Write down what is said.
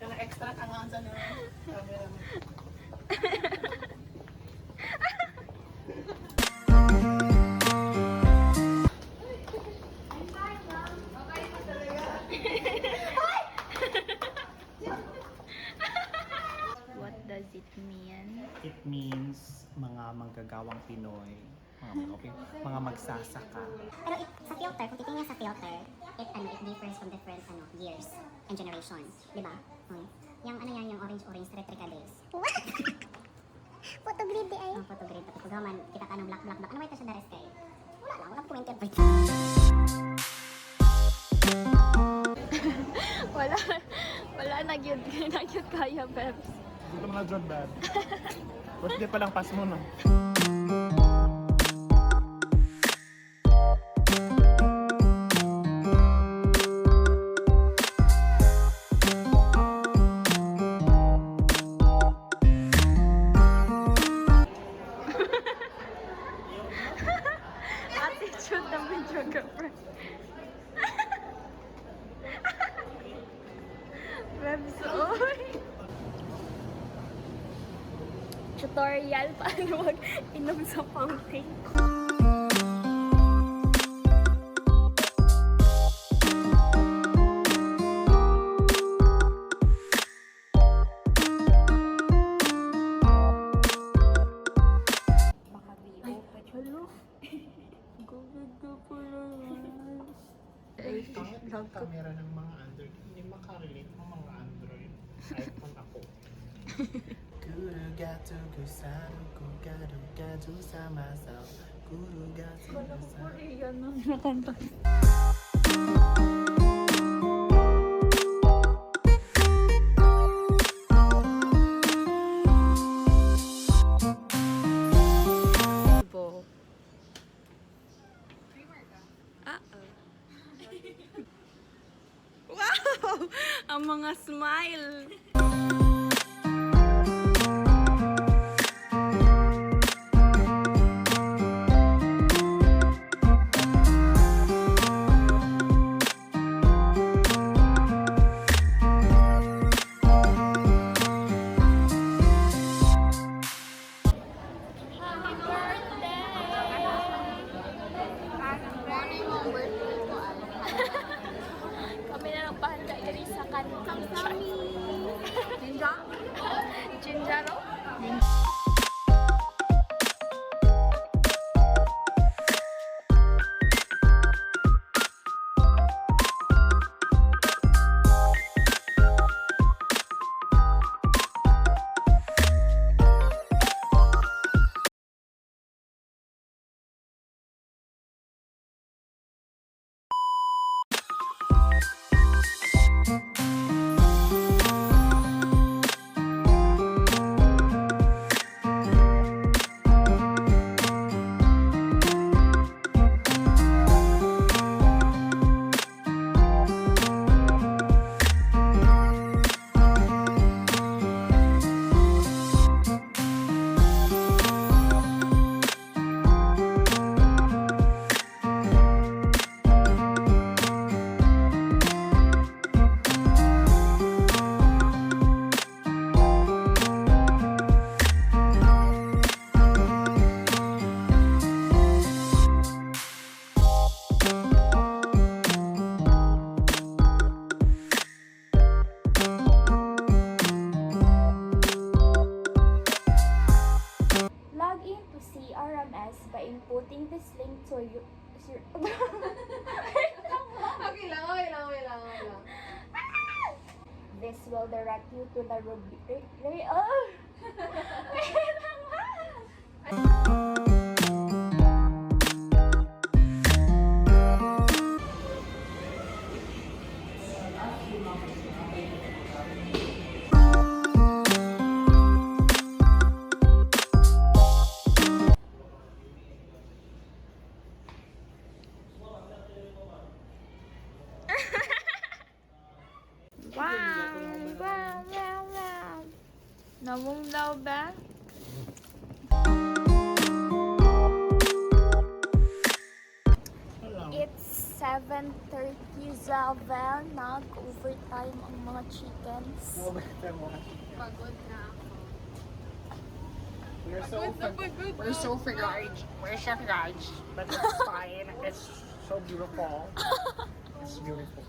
Kaya extra kangan sa na camera mo. What does it mean? It means mga manggagawang Pinoy, mga magsasaka. Pero sa filter, kung titingnan sa filter, it differs from different years and generations, di ba? Yung yung orange Tetrica days. Photogrid di ay. Photogrid pati programan kita ka ng black. Ano ba ito sa dares kay? Wala printed pa. Wala nagyud kaya, Bebs. Dito mga drug bad. Birthday pa lang, pass mo na. Attitude ng videographer. Bebs, oy! Tutorial paano mag-inom sa fountain. Baka bi-open. Hello? Gawin ka pala yan. Ang camera ng mga Android, hindi makarelate ng mga Android. iPhone ako. 구루가두 구사루 구가루가두 삼아서 구루가두 구사루 Korean na nakanta. Wow! Ang mga smile! Kami na lang pahanda diri sa kantang sami. Jinja? Jinjaro? Log in to CRMS by inputting this link to you. Okay lang. This will direct you to the Wow. Namong daw ba? It's 7:37, nag-overtime ang mga chickens. Pagod na ako. We're so fried. We're so fried. But it's fine. It's so beautiful. It's beautiful.